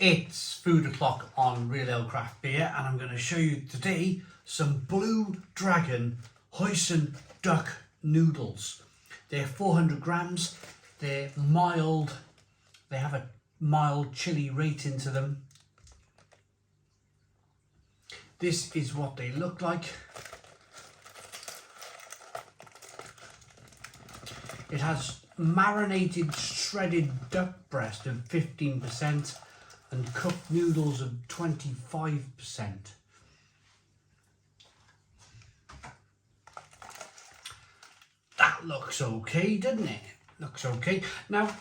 It's food o'clock on Real Ale Craft Beer, and I'm going to show you today some Blue Dragon Hoisin duck noodles. They're 400 grams, they're mild, they have a mild chili rating to them. This is what they look like. It has marinated shredded duck breast of 15% and cooked noodles of 25%. That looks okay, doesn't it? Looks okay. Now,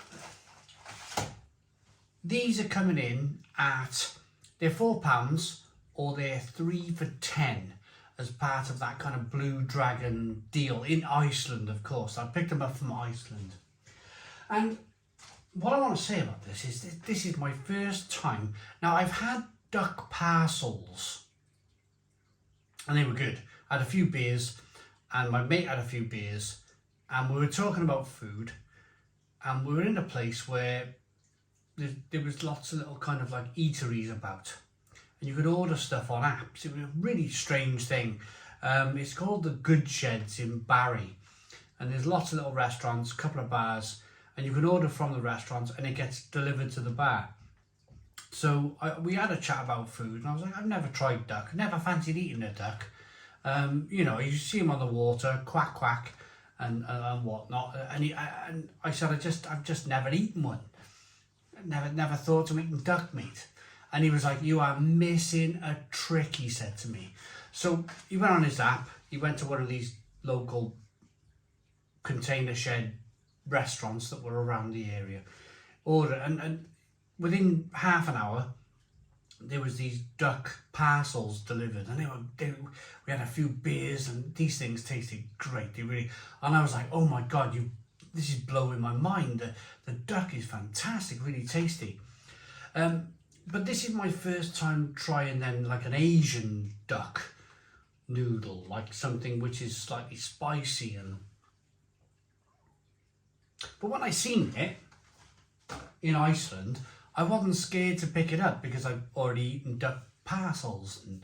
these are coming in at, they're £4 or they're 3 for 10 as part of that kind of Blue Dragon deal in Iceland, of course. I picked them up from Iceland. And what I want to say about this is that this is my first time. Now, I've had duck parcels and they were good. I had a few beers and my mate had a few beers and we were talking about food and we were in a place where there was lots of little kind of like eateries about and you could order stuff on apps. It was a really strange thing. It's called the Good Sheds in Barry and there's lots of little restaurants, a couple of bars, and you can order from the restaurants and it gets delivered to the bar. So we had a chat about food and I was like, I've never tried duck, never fancied eating a duck. You know, you see them on the water, quack quack and whatnot. And I said, I've just never eaten one. Never thought of eating duck meat. And he was like, you are missing a trick, he said to me. So he went on his app, he went to one of these local container shed restaurants that were around the area, order, and within half an hour there was these duck parcels delivered, and we had a few beers and these things tasted great. They really, and I was like, oh my god, this is blowing my mind. The duck is fantastic, really tasty. But this is my first time trying then like an Asian duck noodle, like something which is slightly spicy. But when I seen it in Iceland, I wasn't scared to pick it up because I'd already eaten duck parcels and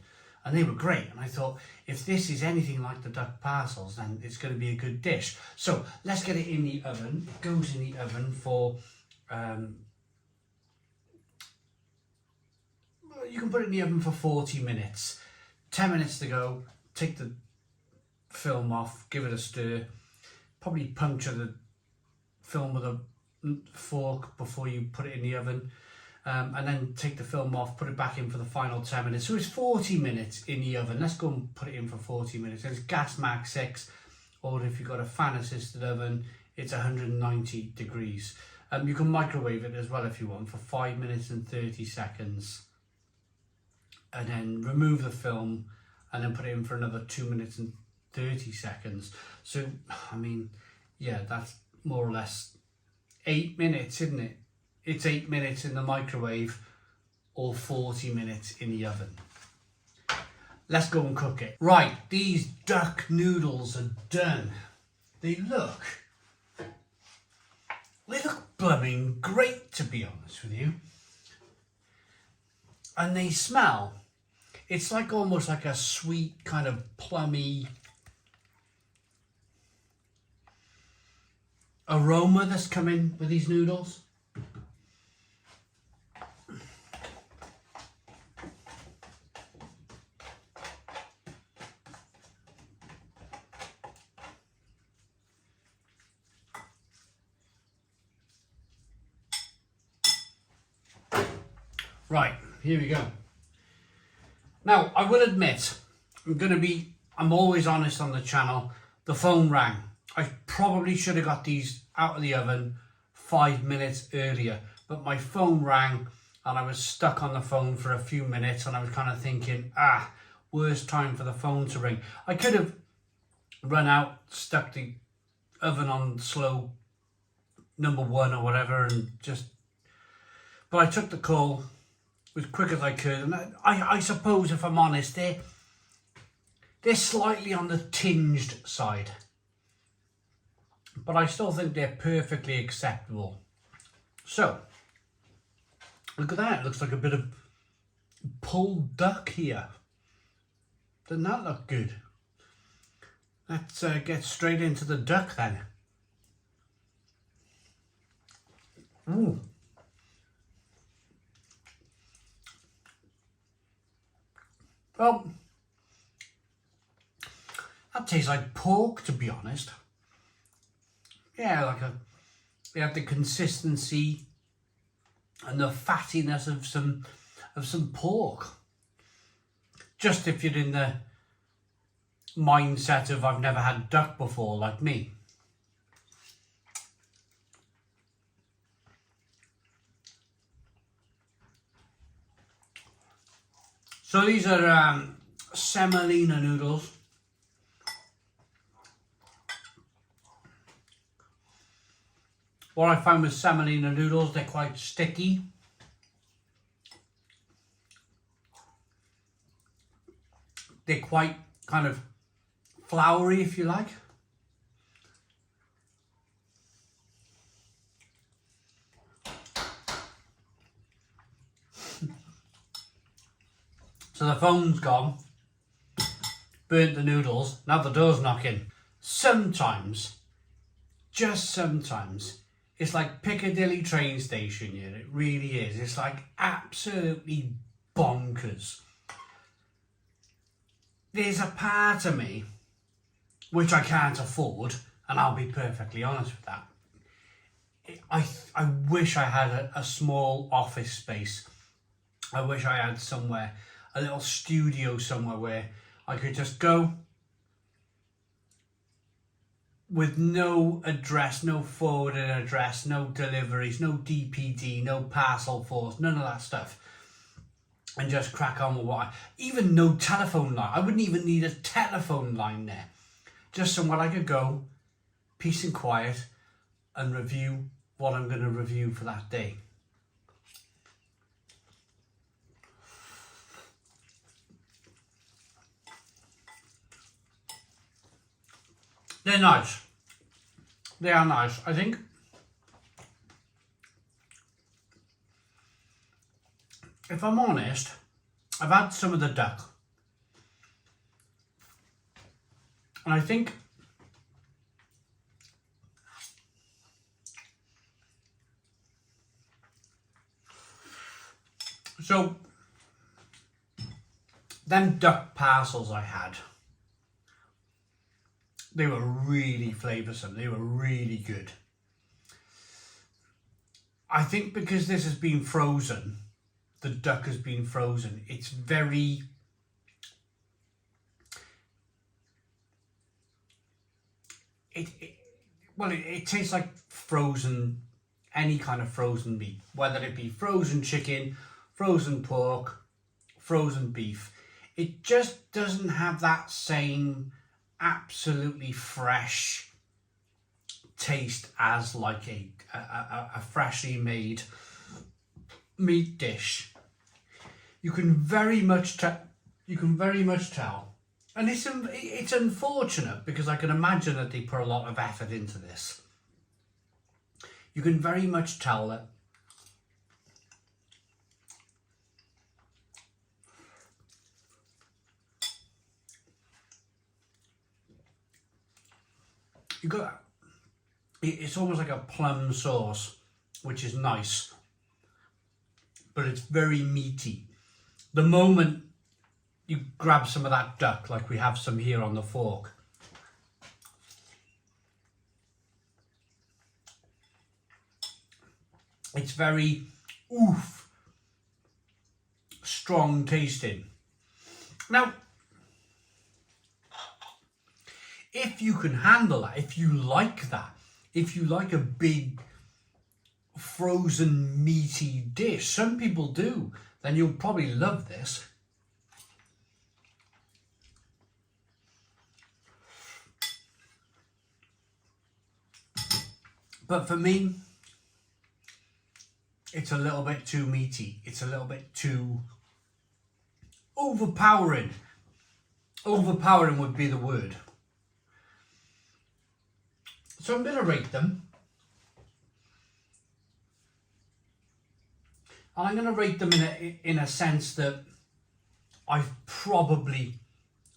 they were great. And I thought, if this is anything like the duck parcels, then it's going to be a good dish. So let's get it in the oven. It goes in the oven for, you can put it in the oven for 40 minutes. 10 minutes to go, take the film off, give it a stir, probably puncture the film with a fork before you put it in the oven, and then take the film off, put it back in for the final 10 minutes. So it's 40 minutes in the oven. Let's go and put it in for 40 minutes. It's gas mark 6, or if you've got a fan assisted oven, it's 190 degrees. You can microwave it as well if you want for 5 minutes and 30 seconds, and then remove the film and then put it in for another 2 minutes and 30 seconds. So I mean, yeah, that's more or less 8 minutes, isn't it? It's 8 minutes in the microwave or 40 minutes in the oven. Let's go and cook it. Right, these duck noodles are done. They look blooming great, to be honest with you. And they smell, it's like almost like a sweet kind of plummy aroma that's coming with these noodles. Right, here we go. Now, I will admit, I'm always honest on the channel, the phone rang. I probably should have got these out of the oven 5 minutes earlier, but my phone rang and I was stuck on the phone for a few minutes and I was kind of thinking, worst time for the phone to ring. I could have run out, stuck the oven on slow number 1 or whatever but I took the call as quick as I could, and I suppose, if I'm honest, they're slightly on the tinged side. but I still think they're perfectly acceptable. So Look at that, it looks like a bit of pulled duck here. Doesn't that look good? Let's get straight into the duck then. Ooh. Well, that tastes like pork, to be honest. Yeah, they have the consistency and the fattiness of some pork. Just if you're in the mindset of I've never had duck before, like me. So these are semolina noodles. What I found with semolina noodles, they're quite sticky. They're quite kind of floury, if you like. So the phone's gone, burnt the noodles, now the door's knocking. Sometimes, just sometimes, it's like Piccadilly train station here, it really is. It's like absolutely bonkers. There's a part of me which I can't afford, and I'll be perfectly honest with that. I wish I had a small office space. I wish I had somewhere, a little studio somewhere where I could just go with no address, no forwarding address, no deliveries, no DPD, no parcel force, none of that stuff. And just crack on with even no telephone line. I wouldn't even need a telephone line there. Just somewhere I could go, peace and quiet, and review what I'm going to review for that day. They're nice. They are nice. I think if I'm honest, I've had some of the duck. And I think so them duck parcels I had, they were really flavoursome. They were really good. I think because this has been frozen, the duck has been frozen, it's very it tastes like frozen, any kind of frozen meat, whether it be frozen chicken, frozen pork, frozen beef. It just doesn't have that same absolutely fresh taste as like a freshly made meat dish. You can very much tell, and it's unfortunate because I can imagine that they put a lot of effort into this. You can very much tell that you got, it's almost like a plum sauce, which is nice, but it's very meaty. The moment you grab some of that duck, like we have some here on the fork, it's very strong tasting. Now, if you can handle that, if you like that, if you like a big frozen meaty dish, some people do, then you'll probably love this. But for me, it's a little bit too meaty. It's a little bit too overpowering. Overpowering would be the word. So I'm going to rate them. I'm going to rate them in a sense that I've probably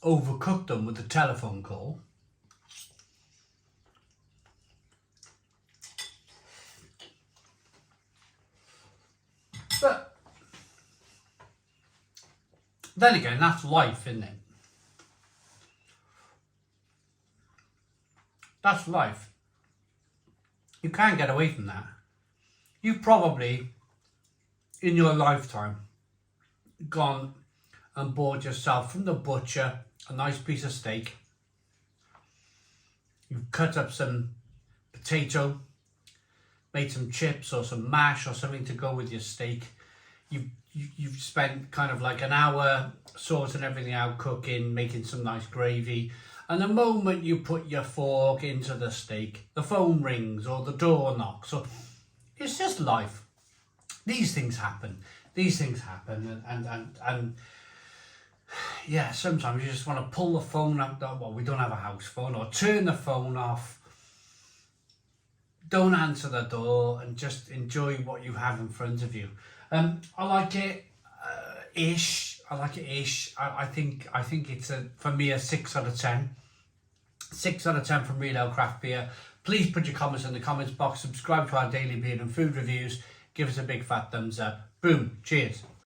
overcooked them with the telephone call. But then again, that's life, isn't it? That's life. You can't get away from that. You've probably, in your lifetime, gone and bought yourself from the butcher a nice piece of steak. You've cut up some potato, made some chips or some mash or something to go with your steak. You've spent kind of like an hour sorting everything out, cooking, making some nice gravy. And the moment you put your fork into the steak, the phone rings or the door knocks. So it's just life. These things happen. And yeah, sometimes you just want to pull the phone up. Well, we don't have a house phone, or turn the phone off. Don't answer the door and just enjoy what you have in front of you. I like it ish. I think it's for me a 6 out of 10. 6 out of 10 from Real Ale Craft Beer. Please put your comments in the comments box. Subscribe to our daily beer and food reviews. Give us a big fat thumbs up. Boom. Cheers.